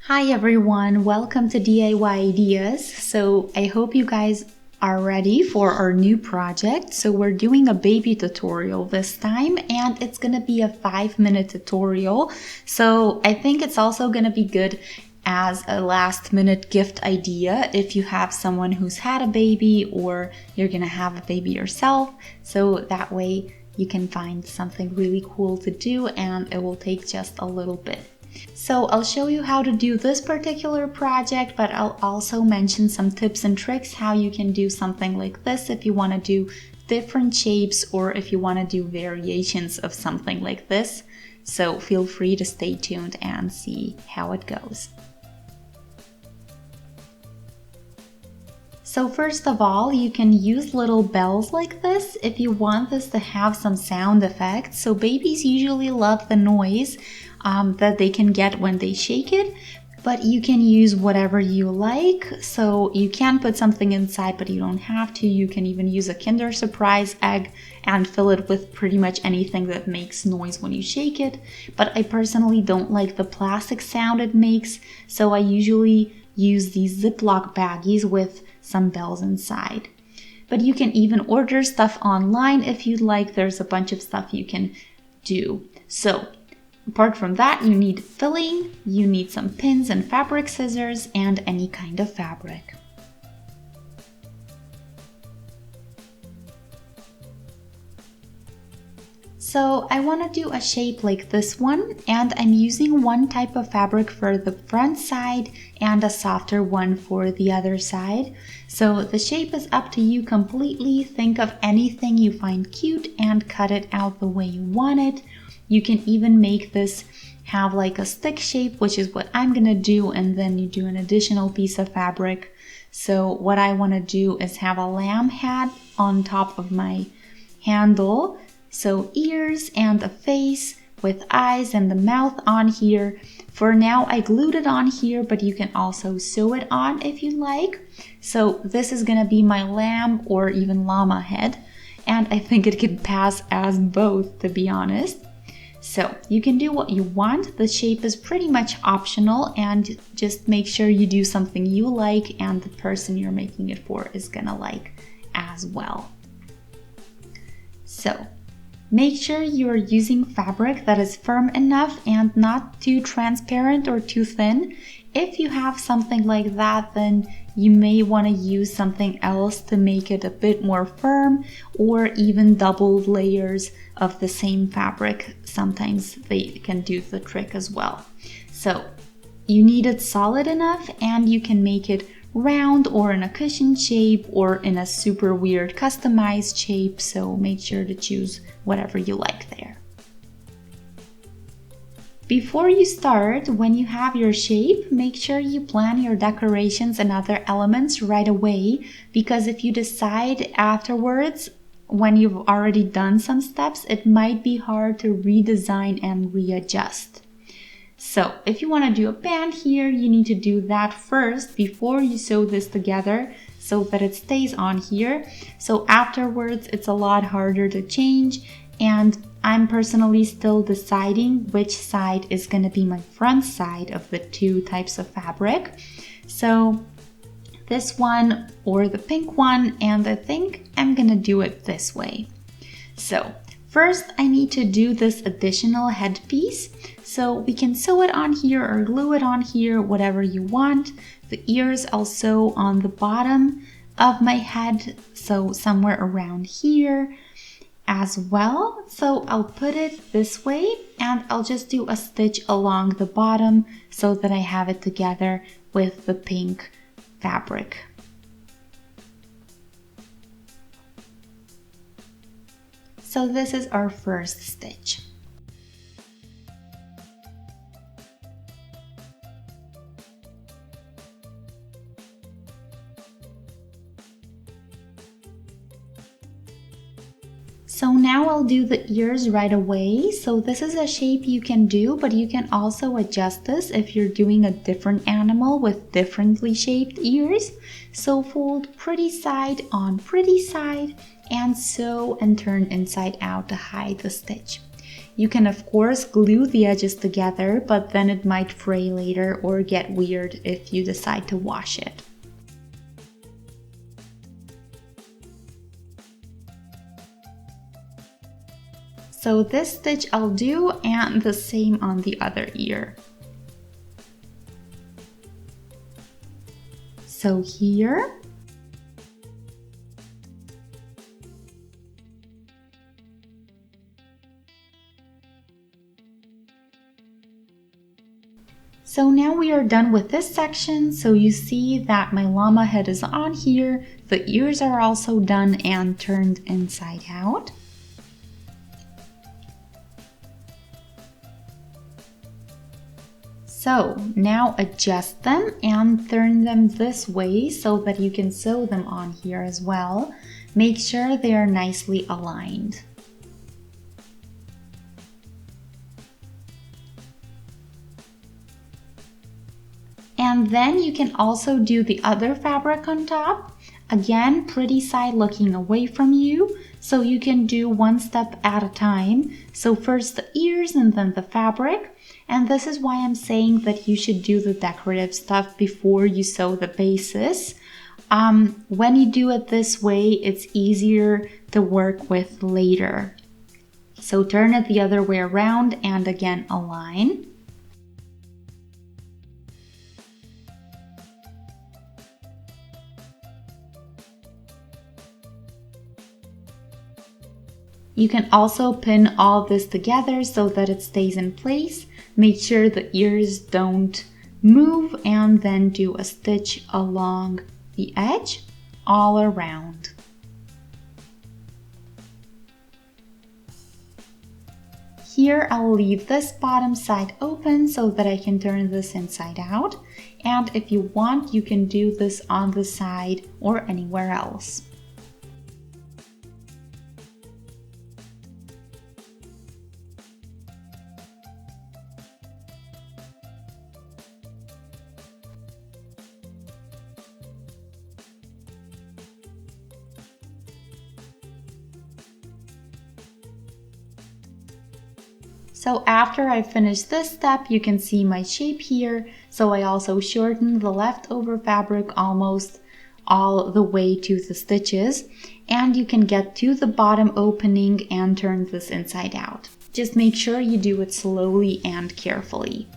Hi everyone, welcome to DIY Ideas. So I hope you guys are ready for our new project. So we're doing a baby tutorial this time and it's gonna be a 5-minute tutorial. So I think it's also gonna be good as a last minute gift idea if you have someone who's had a baby or you're gonna have a baby yourself. So that way you can find something really cool to do and it will take just a little bit. So I'll show you how to do this particular project, but I'll also mention some tips and tricks how you can do something like this if you want to do different shapes or if you want to do variations of something like this. So feel free to stay tuned and see how it goes. So first of all, you can use little bells like this if you want this to have some sound effects. So babies usually love the noise that they can get when they shake it, but you can use whatever you like. So you can put something inside, but you don't have to. You can even use a Kinder Surprise egg and fill it with pretty much anything that makes noise when you shake it. But I personally don't like the plastic sound it makes, so I usually use these Ziploc baggies with some bells inside. But you can even order stuff online if you'd like. There's a bunch of stuff you can do. So apart from that, you need filling, you need some pins and fabric scissors, and any kind of fabric. So I want to do a shape like this one, and I'm using one type of fabric for the front side and a softer one for the other side. So the shape is up to you completely. Think of anything you find cute and cut it out the way you want it. You can even make this have like a stick shape, which is what I'm gonna do, and then you do an additional piece of fabric. So what I want to do is have a lamb head on top of my handle. So ears and a face with eyes and the mouth on here. For now I glued it on here, but you can also sew it on if you like. So this is gonna be my lamb or even llama head, and I think it can pass as both, to be honest. So you can do what you want. The shape is pretty much optional, and just make sure you do something you like and the person you're making it for is gonna like as well. So make sure you're using fabric that is firm enough and not too transparent or too thin. If you have something like that, then you may want to use something else to make it a bit more firm, or even double layers of the same fabric. Sometimes they can do the trick as well. So you need it solid enough, and you can make it round or in a cushion shape or in a super weird customized shape. So make sure to choose whatever you like there. Before you start, when you have your shape, make sure you plan your decorations and other elements right away, because if you decide afterwards, when you've already done some steps, it might be hard to redesign and readjust. So if you want to do a band here, you need to do that first before you sew this together so that it stays on here. So afterwards, it's a lot harder to change, and I'm personally still deciding which side is going to be my front side of the two types of fabric. So this one or the pink one, and I think I'm going to do it this way. So first I need to do this additional headpiece. So we can sew it on here or glue it on here, whatever you want. The ears I'll sew on the bottom of my head, so somewhere around here as well. So I'll put it this way, and I'll just do a stitch along the bottom so that I have it together with the pink fabric. So this is our first stitch. So now I'll do the ears right away. So this is a shape you can do, but you can also adjust this if you're doing a different animal with differently shaped ears. So fold pretty side on pretty side and sew and turn inside out to hide the stitch. You can of course glue the edges together, but then it might fray later or get weird if you decide to wash it. So this stitch I'll do, and the same on the other ear. So here. So now we are done with this section, so you see that my llama head is on here, the ears are also done and turned inside out. So now adjust them and turn them this way so that you can sew them on here as well. Make sure they are nicely aligned. And then you can also do the other fabric on top. Again, pretty side looking away from you, so you can do one step at a time. So first the ears and then the fabric. And this is why I'm saying that you should do the decorative stuff before you sew the bases. When you do it this way, it's easier to work with later. So turn it the other way around and again align. You can also pin all this together so that it stays in place. Make sure the ears don't move and then do a stitch along the edge all around. Here I'll leave this bottom side open so that I can turn this inside out. And if you want, you can do this on the side or anywhere else. So after I finish this step, you can see my shape here. So I also shortened the leftover fabric almost all the way to the stitches. And you can get to the bottom opening and turn this inside out. Just make sure you do it slowly and carefully.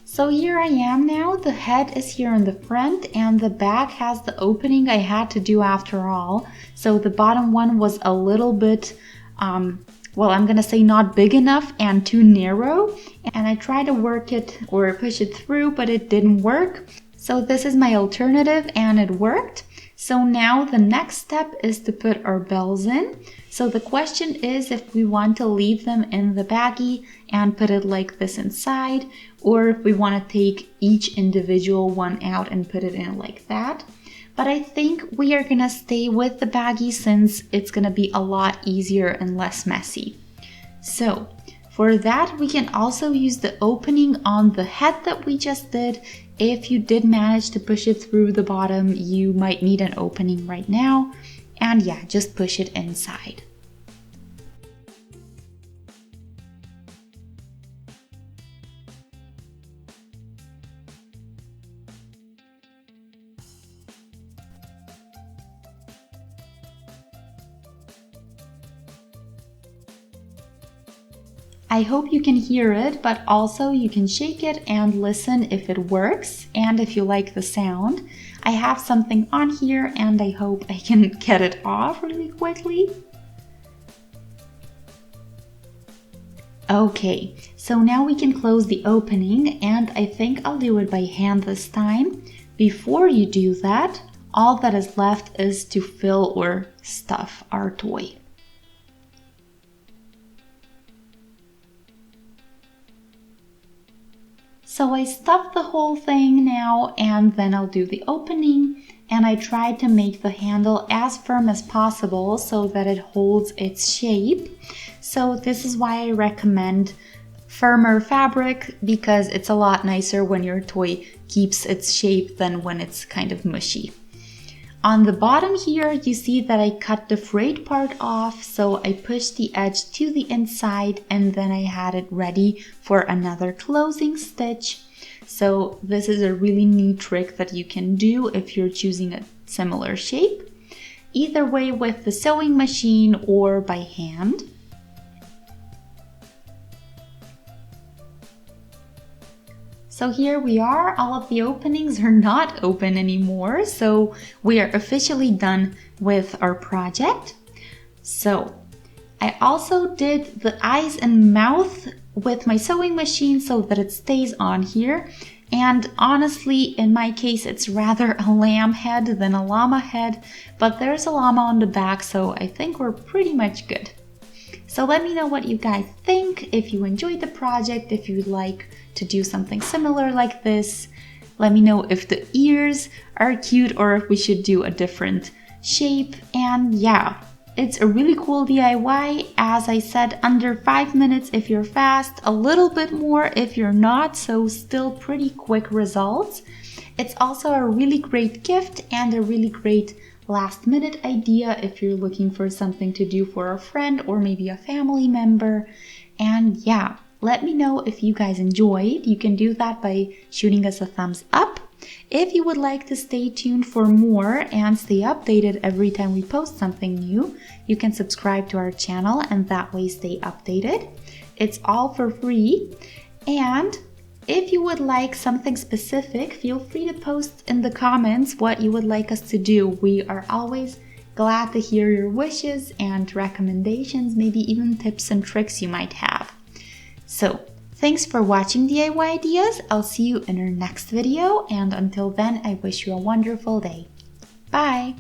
So here I am now, the head is here in the front and the back has the opening I had to do after all. So the bottom one was a little bit, well, I'm gonna say not big enough and too narrow. And I tried to work it or push it through, but it didn't work. So this is my alternative and it worked. So now the next step is to put our bells in. So the question is if we want to leave them in the baggie and put it like this inside, or if we want to take each individual one out and put it in like that. But I think we are gonna stay with the baggie since it's gonna be a lot easier and less messy. So for that, we can also use the opening on the head that we just did. If you did manage to push it through the bottom, you might need an opening right now. And yeah, just push it inside. I hope you can hear it, but also you can shake it and listen if it works and if you like the sound. I have something on here and I hope I can get it off really quickly. Okay, so now we can close the opening and I think I'll do it by hand this time. Before you do that, all that is left is to fill or stuff our toy. So I stuffed the whole thing now and then I'll do the opening, and I tried to make the handle as firm as possible so that it holds its shape. So this is why I recommend firmer fabric because it's a lot nicer when your toy keeps its shape than when it's kind of mushy. On the bottom here, you see that I cut the frayed part off, so I pushed the edge to the inside and then I had it ready for another closing stitch. So this is a really neat trick that you can do if you're choosing a similar shape, either way with the sewing machine or by hand. So here we are, all of the openings are not open anymore, so we are officially done with our project. So I also did the eyes and mouth with my sewing machine so that it stays on here. And honestly, in my case, it's rather a lamb head than a llama head, but there's a llama on the back, so I think we're pretty much good. So let me know what you guys think, if you enjoyed the project, if you'd like to do something similar like this. Let me know if the ears are cute or if we should do a different shape. And yeah, it's a really cool DIY. As I said, under 5 minutes if you're fast, a little bit more if you're not, so still pretty quick results. It's also a really great gift and a really great last minute idea if you're looking for something to do for a friend or maybe a family member. And yeah, let me know if you guys enjoyed. You can do that by shooting us a thumbs up. If you would like to stay tuned for more and stay updated every time we post something new, you can subscribe to our channel and that way stay updated. It's all for free. And if you would like something specific, feel free to post in the comments what you would like us to do. We are always glad to hear your wishes and recommendations, maybe even tips and tricks you might have. So, thanks for watching DIY Ideas. I'll see you in our next video, and until then, I wish you a wonderful day. Bye!